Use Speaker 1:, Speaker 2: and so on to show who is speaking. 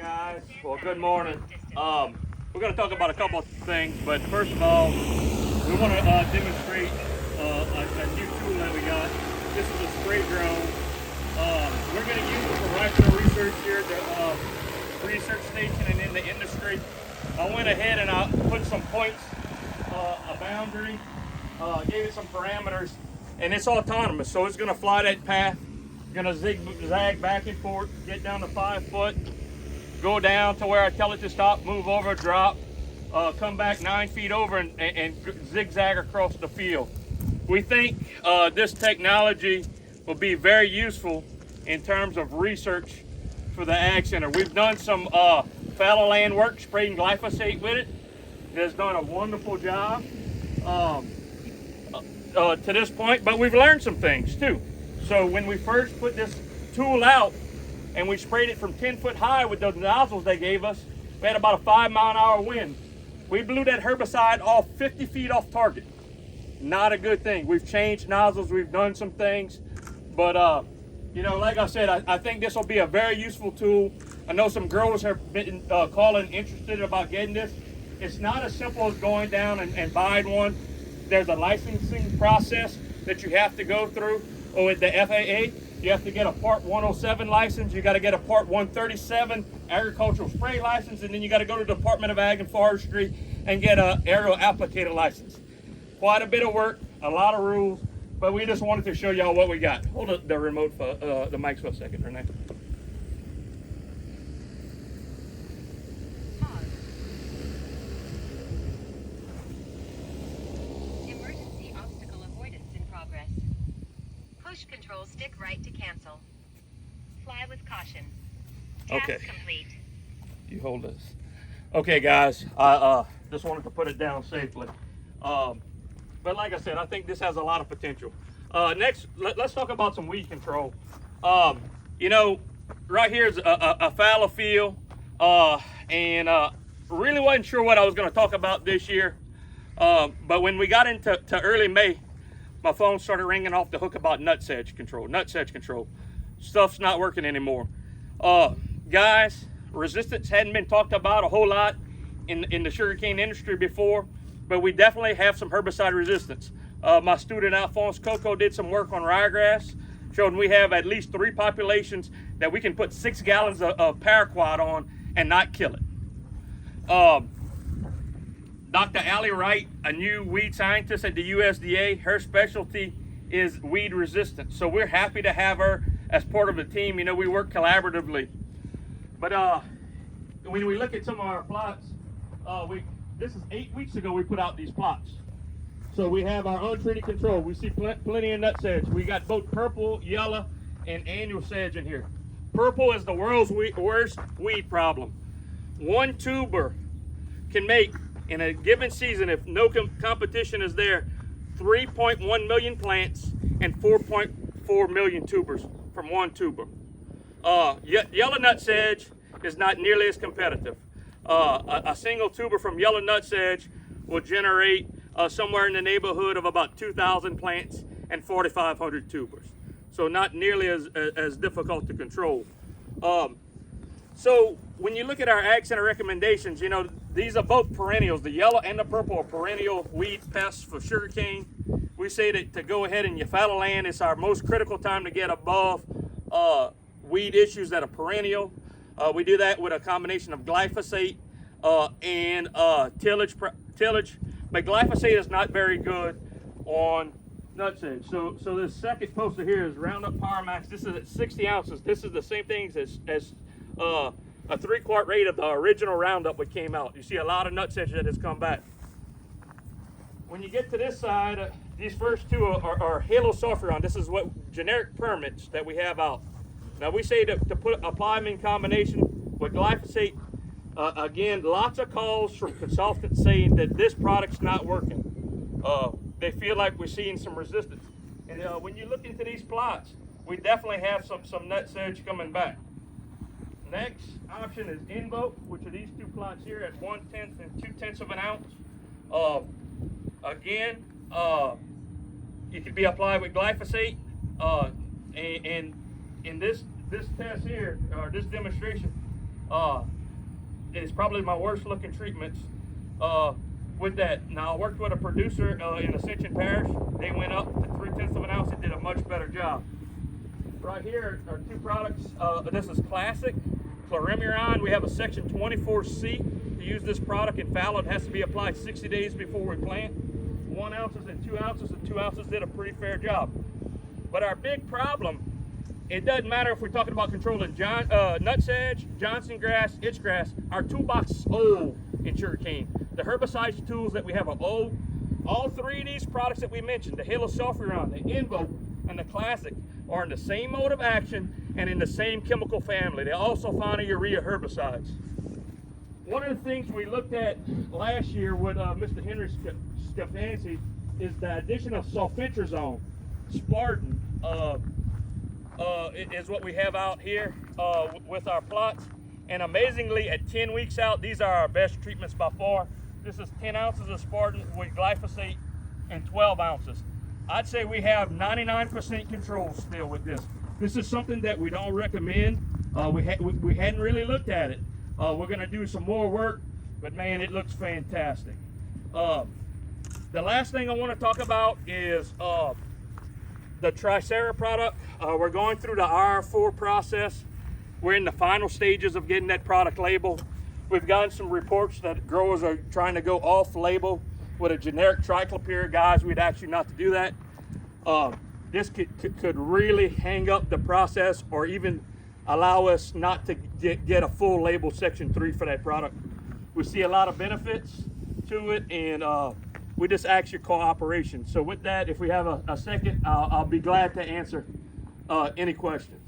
Speaker 1: guys. Well, good morning. We're going to talk about a couple of things, but first of all, we want to demonstrate a new tool that we got. This is a spray drone. We're going to use it for rifle research here at the research station and in the industry. I went ahead and I put some points, a boundary, gave it some parameters, and it's autonomous, so it's going to fly that path. Gonna zigzag back and forth, get down to 5 foot, go down to where I tell it to stop, move over, drop, come back 9 feet over and zigzag across the field. We think this technology will be very useful in terms of research for the Ag Center. We've done some fallow land work, spraying glyphosate with it. It has done a wonderful job to this point, but we've learned some things too. So when we first put this tool out and we sprayed it from 10 foot high with those nozzles they gave us, we had about a 5-mile-an-hour wind. We blew that herbicide off 50 feet off target. Not a good thing. We've changed nozzles, we've done some things, but you know, like I said, I think this will be a very useful tool. I know some growers have been calling interested about getting this. It's not as simple as going down and buying one. There's a licensing process that you have to go through. With the FAA, you have to get a Part 107 license, you got to get a Part 137 agricultural spray license, and then you got to go to the Department of Ag and Forestry and get a aerial applicator license. Quite a bit of work, a lot of rules, but we just wanted to show y'all what we got. Hold the remote for the mics for a second, Renee.
Speaker 2: Control, stick right to cancel. Fly with caution. Task
Speaker 1: Okay.
Speaker 2: complete.
Speaker 1: You hold this. Okay, guys. I just wanted to put it down safely. But like I said, I think this has a lot of potential. Next, let's talk about some weed control. You know, right here is a fallow field, and really wasn't sure what I was going to talk about this year. But when we got into early May, my phone started ringing off the hook about nutsedge control. Stuff's not working anymore. Guys, resistance hadn't been talked about a whole lot in the sugarcane industry before, but we definitely have some herbicide resistance. My student Alphonse Coco did some work on ryegrass, showed we have at least 3 populations that we can put 6 gallons of paraquat on and not kill it. Dr. Allie Wright, a new weed scientist at the USDA, her specialty is weed resistance. So we're happy to have her as part of the team. You know, we work collaboratively. But when we look at some of our plots, this is 8 weeks ago we put out these plots. So we have our untreated control. We see plenty of nutsedge. We got both purple, yellow, and annual sedge in here. Purple is the world's worst weed problem. One tuber can make, in a given season, if no competition is there, 3.1 million plants and 4.4 million tubers from one tuber. Yellow nutsedge is not nearly as competitive. A single tuber from yellow nutsedge will generate somewhere in the neighborhood of about 2,000 plants and 4,500 tubers. So not nearly as difficult to control. So when you look at our Ag Center recommendations, you know, these are both perennials. The yellow and the purple are perennial weed pests for sugarcane. We say that to go ahead and your fallow land, it's our most critical time to get above weed issues that are perennial. We do that with a combination of glyphosate and tillage. But glyphosate is not very good on nutsedge. So this second poster here is Roundup Power Max. This is at 60 ounces. This is the same thing as a 3-quart rate of the original Roundup that came out. You see a lot of nutsedge that has come back. When you get to this side, these first two are halosulfuron. This is what generic permits that we have out. Now we say to apply them in combination with glyphosate. Again, lots of calls from consultants saying that this product's not working. They feel like we're seeing some resistance. And when you look into these plots, we definitely have some nutsedge coming back. Next option is Invoke, which are these 2 plots here at 1/10 and 2/10 of an ounce. Again, it can be applied with glyphosate, and in this test here, or this demonstration, It's probably my worst looking treatments with that. Now I worked with a producer in Ascension Parish. They went up to 0.3 of an ounce and did a much better job. Right here are two products. This is classic Chlorimiron. We have a section 24C to use this product in fallow. It has to be applied 60 days before we plant. 1 ounces and 2 ounces, and 2 ounces did a pretty fair job. But our big problem, it doesn't matter if we're talking about controlling nutsedge, Johnson grass, itch grass. Our toolbox is old in sugarcane. The herbicide tools that we have are old. All three of these products that we mentioned, the Sulfuron, the Invo, and the Classic, are in the same mode of action and in the same chemical family. They also found urea herbicides. One of the things we looked at last year with Mr. Henry Stefansi is the addition of sulfentrazone. Spartan is what we have out here with our plots. And amazingly, at 10 weeks out, these are our best treatments by far. This is 10 ounces of Spartan with glyphosate and 12 ounces. I'd say we have 99% control still with this. This is something that we don't recommend. We hadn't really looked at it. We're gonna do some more work, but man, it looks fantastic. The last thing I wanna talk about is the Tricera product. We're going through the IR4 process. We're in the final stages of getting that product labeled. We've gotten some reports that growers are trying to go off label with a generic triclopyr. Guys, we'd ask you not to do that. This could really hang up the process or even allow us not to get a full label section 3 for that product. We see a lot of benefits to it, and we just ask your cooperation. So with that, if we have a second, I'll be glad to answer any questions.